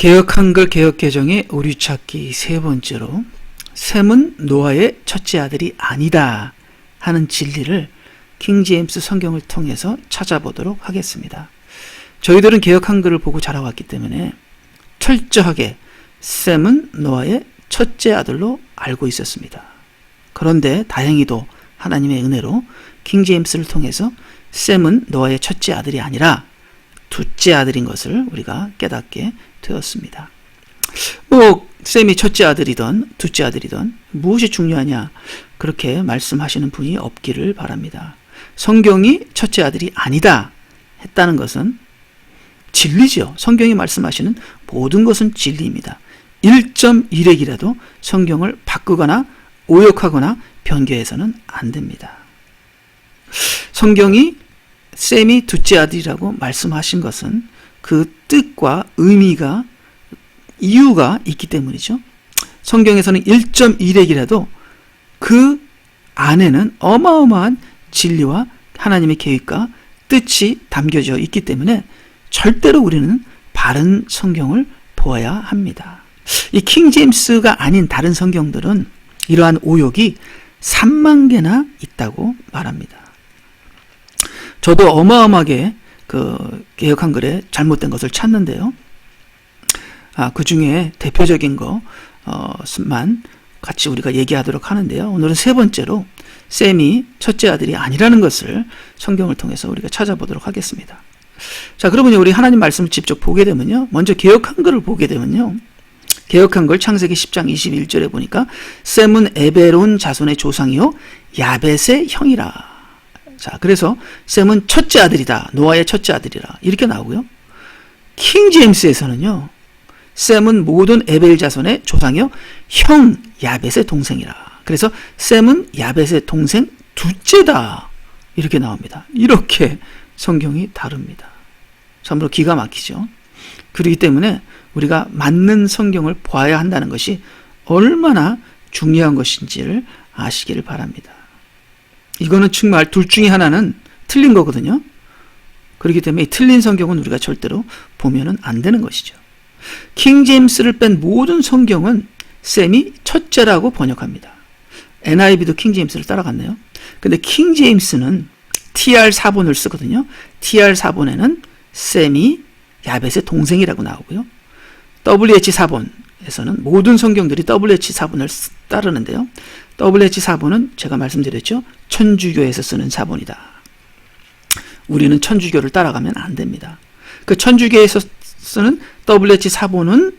개역 한글 개역 개정의 오류찾기 세 번째로 셈은 노아의 첫째 아들이 아니다 하는 진리를 킹제임스 성경을 통해서 찾아보도록 하겠습니다. 저희들은 개역 한글을 보고 자라왔기 때문에 철저하게 셈은 노아의 첫째 아들로 알고 있었습니다. 그런데 다행히도 하나님의 은혜로 킹제임스를 통해서 셈은 노아의 첫째 아들이 아니라 둘째 아들인 것을 우리가 깨닫게 되었습니다. 셈이 첫째 아들이든 둘째 아들이든 무엇이 중요하냐 그렇게 말씀하시는 분이 없기를 바랍니다. 성경이 첫째 아들이 아니다 했다는 것은 진리죠. 성경이 말씀하시는 모든 것은 진리입니다. 1.1핵이라도 성경을 바꾸거나 오역하거나 변개해서는 안 됩니다. 성경이 셈이 둘째 아들이라고 말씀하신 것은 그 뜻과 의미가 이유가 있기 때문이죠. 성경에서는 1.1핵이라도 그 안에는 어마어마한 진리와 하나님의 계획과 뜻이 담겨져 있기 때문에 절대로 우리는 바른 성경을 보아야 합니다. 이 킹제임스가 아닌 다른 성경들은 이러한 오역이 3만 개나 있다고 말합니다. 저도 어마어마하게 그 개역 한글에 잘못된 것을 찾는데요. 그 중에 대표적인 것만 같이 우리가 얘기하도록 하는데요. 오늘은 세 번째로 셈이 첫째 아들이 아니라는 것을 성경을 통해서 우리가 찾아보도록 하겠습니다. 자, 그러면 우리 하나님 말씀을 직접 보게 되면요. 먼저 개역 한글을 보게 되면요. 개역 한글 창세기 10장 21절에 보니까 셈은 에베론 자손의 조상이요 야벳의 형이라. 자, 그래서 셈은 첫째 아들이다. 노아의 첫째 아들이라. 이렇게 나오고요. 킹제임스에서는요. 셈은 모든 에벨 자손의 조상이요 형 야벳의 동생이라. 그래서 셈은 야벳의 동생 둘째다. 이렇게 나옵니다. 이렇게 성경이 다릅니다. 참으로 기가 막히죠. 그렇기 때문에 우리가 맞는 성경을 봐야 한다는 것이 얼마나 중요한 것인지를 아시기를 바랍니다. 이거는 정말 둘 중에 하나는 틀린 거거든요. 그렇기 때문에 이 틀린 성경은 우리가 절대로 보면은 안 되는 것이죠. 킹제임스를 뺀 모든 성경은 셈이 첫째라고 번역합니다. NIV도 킹제임스를 따라갔네요. 근데 킹제임스는 TR4본을 쓰거든요. TR4본에는 셈이 야벳의 동생이라고 나오고요. WH4본에서는 모든 성경들이 WH4본을 따르는데요. WH4본은 제가 말씀드렸죠. 천주교에서 쓰는 사본이다. 우리는 천주교를 따라가면 안 됩니다. 그 천주교에서 쓰는 WH4본은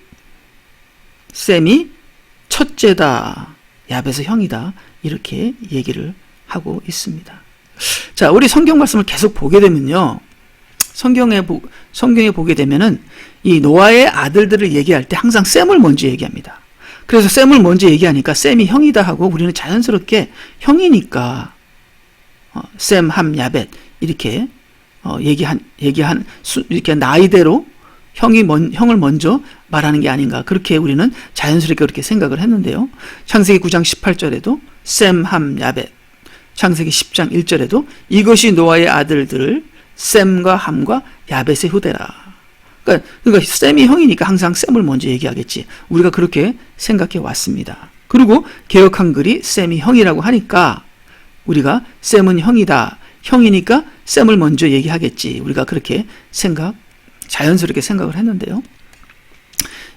셈이 첫째다. 야벳의 형이다. 이렇게 얘기를 하고 있습니다. 자, 우리 성경 말씀을 계속 보게 되면요. 성경에 보게 되면은 이 노아의 아들들을 얘기할 때 항상 셈을 먼저 얘기합니다. 그래서 셈을 먼저 얘기하니까 셈이 형이다 하고 우리는 자연스럽게 형이니까 셈, 함, 야벳 이렇게 이렇게 나이대로 형을 먼저 말하는 게 아닌가 그렇게 우리는 자연스럽게 그렇게 생각을 했는데요. 창세기 9장 18절에도 셈, 함, 야벳 창세기 10장 1절에도 이것이 노아의 아들들을 셈과 함과 야벳의 후대라. 그러니까 셈이 형이니까 항상 셈을 먼저 얘기하겠지. 우리가 그렇게 생각해 왔습니다. 그리고 개역 한글이 셈이 형이라고 하니까 우리가 셈은 형이다. 형이니까 셈을 먼저 얘기하겠지. 우리가 그렇게 자연스럽게 생각을 했는데요.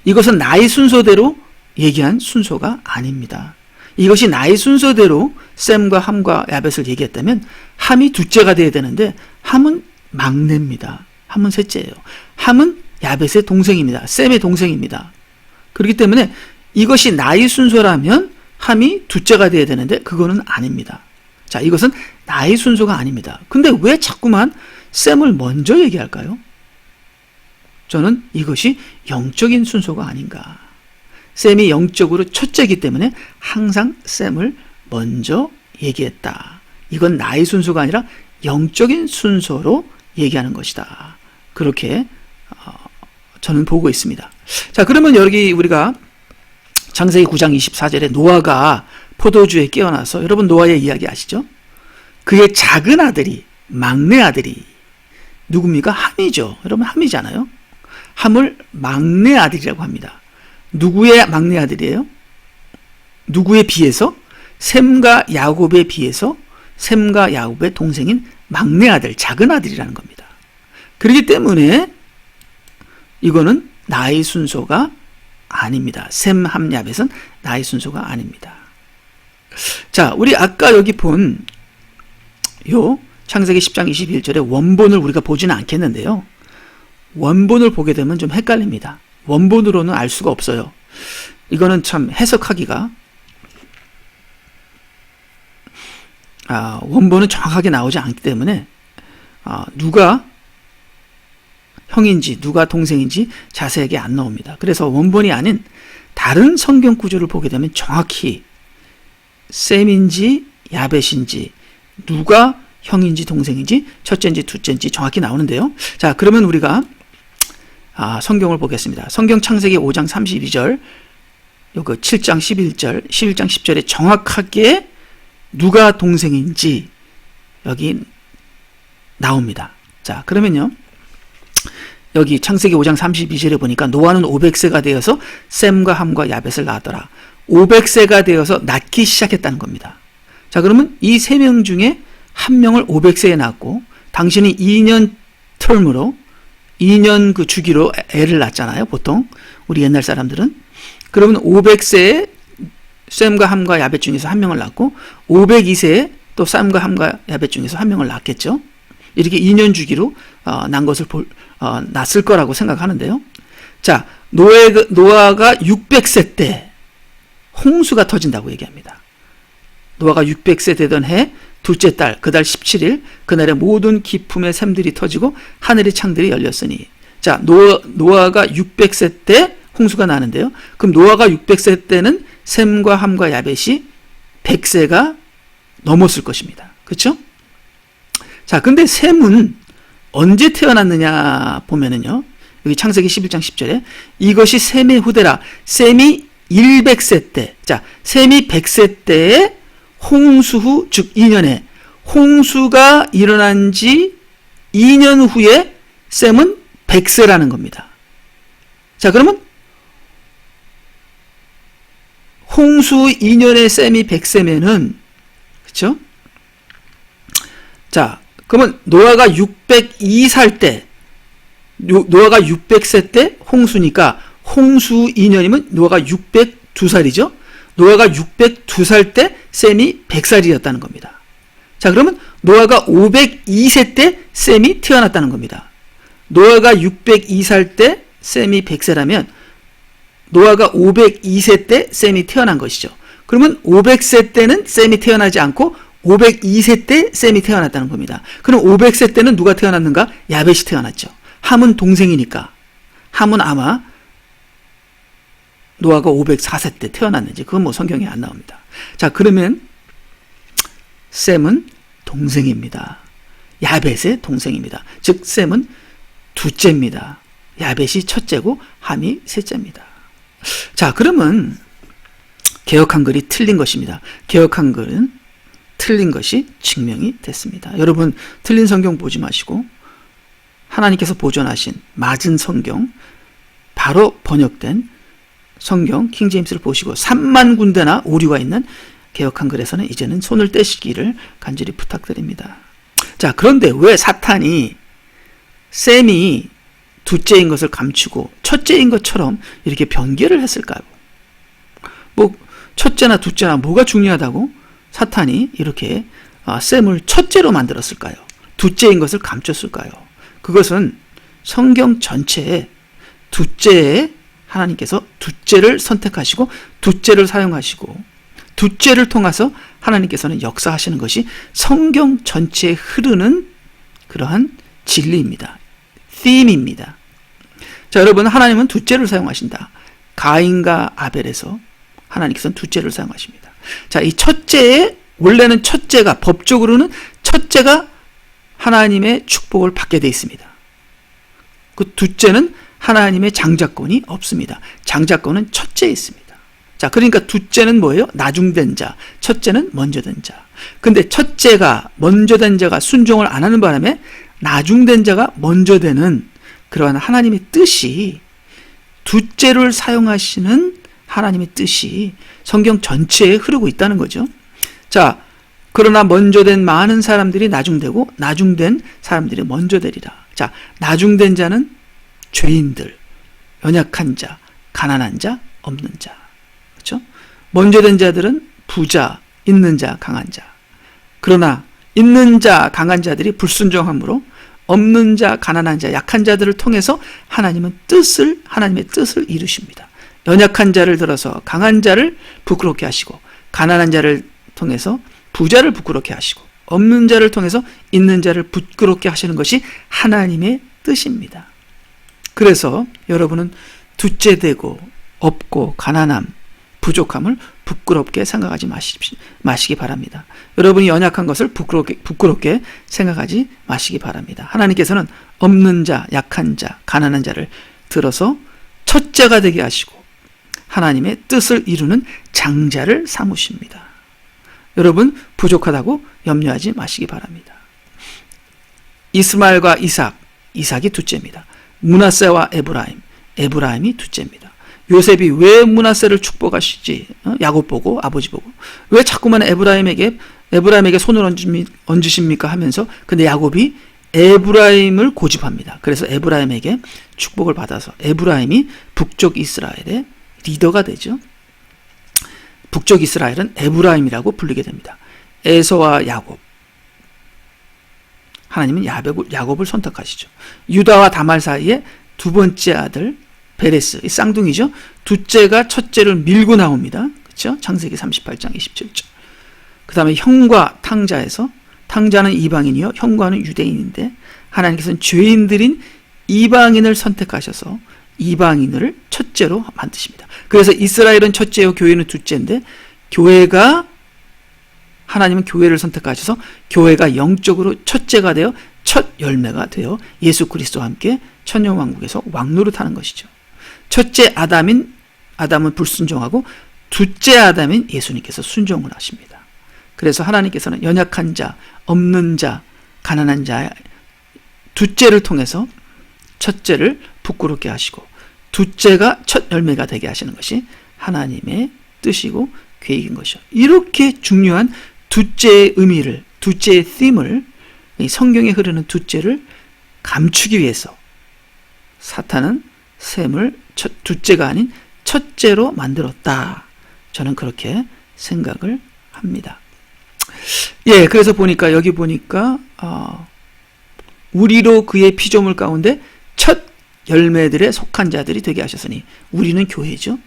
이것은 나이 순서대로 얘기한 순서가 아닙니다. 이것이 나이 순서대로 셈과 함과 야벳을 얘기했다면 함이 둘째가 돼야 되는데 함은 막내입니다. 함은 셋째예요. 함은 야벳의 동생입니다. 셈의 동생입니다. 그렇기 때문에 이것이 나이 순서라면 함이 둘째가 돼야 되는데 그거는 아닙니다. 자, 이것은 나이 순서가 아닙니다. 근데 왜 자꾸만 셈을 먼저 얘기할까요? 저는 이것이 영적인 순서가 아닌가. 셈이 영적으로 첫째이기 때문에 항상 셈을 먼저 얘기했다. 이건 나이 순서가 아니라 영적인 순서로 얘기하는 것이다. 그렇게 저는 보고 있습니다. 자, 그러면 여기 우리가 창세기 9장 24절에 노아가 포도주에 깨어나서 여러분 노아의 이야기 아시죠? 그의 작은 아들이 막내 아들이 누굽니까? 함이죠. 여러분 함이잖아요. 함을 막내 아들이라고 합니다. 누구의 막내 아들이에요? 누구에 비해서? 셈과 야곱에 비해서 셈과 야곱의 동생인 막내 아들, 작은 아들이라는 겁니다. 그렇기 때문에 이거는 나의 순서가 아닙니다. 셈, 함, 야벳은 나의 순서가 아닙니다. 자, 우리 아까 여기 본 요 창세기 10장 21절의 원본을 우리가 보지는 않겠는데요. 원본을 보게 되면 좀 헷갈립니다. 원본으로는 알 수가 없어요. 이거는 참 해석하기가 원본은 정확하게 나오지 않기 때문에 누가 형인지 누가 동생인지 자세하게 안 나옵니다. 그래서 원본이 아닌 다른 성경 구조를 보게 되면 정확히 셈인지 야벳인지 누가 형인지 동생인지 첫째인지 둘째인지 정확히 나오는데요. 자, 그러면 우리가 성경을 보겠습니다. 성경 창세기 5장 32절 요거 7장 11절 11장 10절에 정확하게 누가 동생인지 여기 나옵니다. 자, 그러면요. 여기 창세기 5장 32절에 보니까 노아는 500세가 되어서 셈과 함과 야벳을 낳았더라. 500세가 되어서 낳기 시작했다는 겁니다. 자, 그러면 이 세 명 중에 한 명을 500세에 낳았고 당신이 2년 텀으로 2년 그 주기로 애를 낳잖아요. 보통 우리 옛날 사람들은. 그러면 500세에 셈과 함과 야벳 중에서 한 명을 낳고 502세에 또 셈과 함과 야벳 중에서 한 명을 낳겠죠. 이렇게 2년 주기로 난 것을 낳았을 거라고 생각하는데요. 자, 노아가 600세 때 홍수가 터진다고 얘기합니다. 노아가 600세 되던 해 둘째 달, 그달 17일 그날의 모든 기품의 샘들이 터지고 하늘의 창들이 열렸으니. 자, 노아가 600세 때 홍수가 나는데요. 그럼 노아가 600세 때는 셈과 함과 야벳이 100세가 넘었을 것입니다. 그렇죠? 자, 근데 셈은 언제 태어났느냐 보면은요. 여기 창세기 11장 10절에 이것이 셈의 후대라. 셈이 100세 때. 자, 셈이 100세 때에 홍수 후, 즉 2년에 홍수가 일어난 지 2년 후에 셈은 100세라는 겁니다. 자, 그러면 홍수 2년에 셈이 100세면은 그렇죠? 자, 그러면 노아가 602살 때 노아가 600세 때 홍수니까 홍수 2년이면 노아가 602살이죠. 노아가 602살 때 셈이 100살이었다는 겁니다. 자, 그러면 노아가 502세 때 셈이 태어났다는 겁니다. 노아가 602살 때 셈이 100세라면 노아가 502세 때 셈이 태어난 것이죠. 그러면 500세 때는 셈이 태어나지 않고 502세 때 셈이 태어났다는 겁니다. 그럼 500세 때는 누가 태어났는가? 야벳이 태어났죠. 함은 동생이니까. 함은 아마 노아가 504세 때 태어났는지 그건 뭐 성경에 안 나옵니다. 자, 그러면 셈은 동생입니다. 야벳의 동생입니다. 즉 셈은 둘째입니다. 야벳이 첫째고 함이 셋째입니다. 자, 그러면 개역 한글이 틀린 것입니다. 개역 한글은 틀린 것이 증명이 됐습니다. 여러분, 틀린 성경 보지 마시고 하나님께서 보존하신 맞은 성경, 바로 번역된 성경 킹제임스를 보시고 3만 군데나 오류가 있는 개역 한글에서는 이제는 손을 떼시기를 간절히 부탁드립니다. 자, 그런데 왜 사탄이 셈이 둘째인 것을 감추고 첫째인 것처럼 이렇게 변개를 했을까요? 뭐 첫째나 둘째나 뭐가 중요하다고 사탄이 이렇게 셈을 첫째로 만들었을까요? 둘째인 것을 감췄을까요? 그것은 성경 전체에 둘째에 하나님께서 둘째를 선택하시고 둘째를 사용하시고 둘째를 통해서 하나님께서는 역사하시는 것이 성경 전체에 흐르는 그러한 진리입니다. theme입니다. 자, 여러분, 하나님은 둘째를 사용하신다. 가인과 아벨에서 하나님께서는 둘째를 사용하십니다. 자, 이 첫째에 원래는 첫째가 법적으로는 첫째가 하나님의 축복을 받게 되어 있습니다. 그 둘째는 하나님의 장자권이 없습니다. 장자권은 첫째에 있습니다. 자, 그러니까 둘째는 뭐예요? 나중된 자, 첫째는 먼저된 자. 근데 첫째가 먼저된 자가 순종을 안 하는 바람에 나중된 자가 먼저 되는 그러한 하나님의 뜻이, 둘째를 사용하시는 하나님의 뜻이 성경 전체에 흐르고 있다는 거죠. 자, 그러나 먼저 된 많은 사람들이 나중되고 나중된 사람들이 먼저 되리라. 자, 나중된 자는 죄인들, 연약한 자, 가난한 자, 없는 자. 그렇죠? 먼저 된 자들은 부자, 있는 자, 강한 자. 그러나 있는 자, 강한 자들이 불순종함으로 없는 자, 가난한 자, 약한 자들을 통해서 하나님의 뜻을 이루십니다. 연약한 자를 들어서 강한 자를 부끄럽게 하시고, 가난한 자를 통해서 부자를 부끄럽게 하시고, 없는 자를 통해서 있는 자를 부끄럽게 하시는 것이 하나님의 뜻입니다. 그래서 여러분은 둘째 되고 없고 가난함, 부족함을 부끄럽게 생각하지 마시기 바랍니다. 여러분이 연약한 것을 부끄럽게 생각하지 마시기 바랍니다. 하나님께서는 없는 자, 약한 자, 가난한 자를 들어서 첫째가 되게 하시고 하나님의 뜻을 이루는 장자를 삼으십니다. 여러분 부족하다고 염려하지 마시기 바랍니다. 이스마엘과 이삭이 둘째입니다. 므낫세와 에브라임이 둘째입니다. 요셉이 왜 므낫세를 축복하시지? 야곱 보고, 아버지 보고, 왜 자꾸만 에브라임에게 손을 얹으십니까 하면서, 근데 야곱이 에브라임을 고집합니다. 그래서 에브라임에게 축복을 받아서 에브라임이 북쪽 이스라엘의 리더가 되죠. 북쪽 이스라엘은 에브라임이라고 불리게 됩니다. 에서와 야곱, 하나님은 야곱을 선택하시죠. 유다와 다말 사이에 두 번째 아들 베레스, 이 쌍둥이죠. 둘째가 첫째를 밀고 나옵니다. 그렇죠? 창세기 38장 27절. 그 다음에 형과 탕자에서, 탕자는 이방인이요 형과는 유대인인데 하나님께서는 죄인들인 이방인을 선택하셔서 이방인을 첫째로 만드십니다. 그래서 이스라엘은 첫째요 교회는 둘째인데, 하나님은 교회를 선택하셔서 교회가 영적으로 첫째가 되어 첫 열매가 되어 예수 그리스도와 함께 천년왕국에서 왕노릇하는 것이죠. 첫째 아담은 불순종하고 둘째 아담인 예수님께서 순종을 하십니다. 그래서 하나님께서는 연약한 자, 없는 자, 가난한 자, 둘째를 통해서 첫째를 부끄럽게 하시고 둘째가 첫 열매가 되게 하시는 것이 하나님의 뜻이고 계획인 것이죠. 이렇게 중요한 둘째의 의미를, 둘째의 them을, 성경에 흐르는 둘째를 감추기 위해서 사탄은 셈을 둘째가 아닌 첫째로 만들었다. 저는 그렇게 생각을 합니다. 예, 그래서 보니까 여기 보니까 우리로 그의 피조물 가운데 첫 열매들에 속한 자들이 되게 하셨으니, 우리는 교회죠.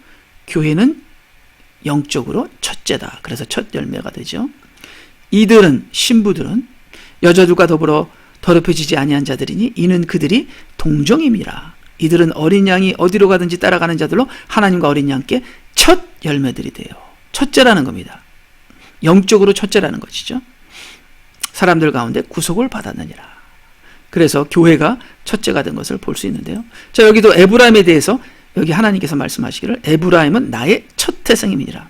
교회는 영적으로 첫째다. 그래서 첫 열매가 되죠. 이들은, 신부들은 여자들과 더불어 더럽혀지지 아니한 자들이니 이는 그들이 동정임이라. 이들은 어린 양이 어디로 가든지 따라가는 자들로 하나님과 어린 양께 첫 열매들이 돼요. 첫째라는 겁니다. 영적으로 첫째라는 것이죠. 사람들 가운데 구속을 받았느니라. 그래서 교회가 첫째가 된 것을 볼 수 있는데요. 자, 여기도 에브라임에 대해서 여기 하나님께서 말씀하시기를 에브라임은 나의 첫 태생임이니라.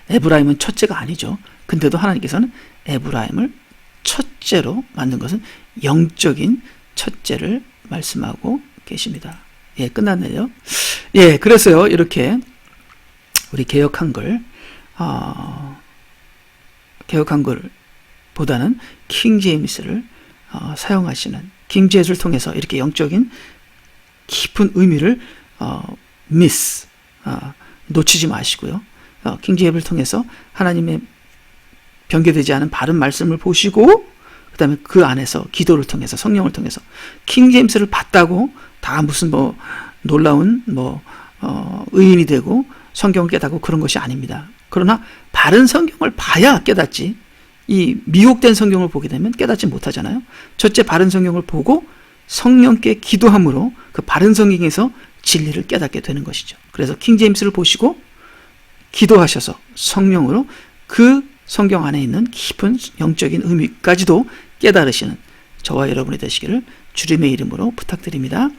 에브라임은 첫째가 아니죠. 근데도 하나님께서는 에브라임을 첫째로 만든 것은 영적인 첫째를 말씀하고 계십니다. 예, 끝났네요. 예, 그래서요, 이렇게 우리 개역 한글보다는 킹 제임스를 사용하시는, 킹 제임스를 통해서 이렇게 영적인 깊은 의미를 놓치지 마시고요. 킹 제임스를 통해서 하나님의 변개되지 않은 바른 말씀을 보시고, 그 다음에 그 안에서 기도를 통해서, 성령을 통해서 킹 제임스를 봤다고 다 무슨 놀라운 의인이 되고 성경을 깨닫고 그런 것이 아닙니다. 그러나 바른 성경을 봐야 깨닫지, 이 미혹된 성경을 보게 되면 깨닫지 못하잖아요. 첫째 바른 성경을 보고 성령께 기도함으로 그 바른 성경에서 진리를 깨닫게 되는 것이죠. 그래서 킹 제임스를 보시고 기도하셔서 성령으로 그 성경 안에 있는 깊은 영적인 의미까지도 깨달으시는 저와 여러분이 되시기를 주님의 이름으로 부탁드립니다.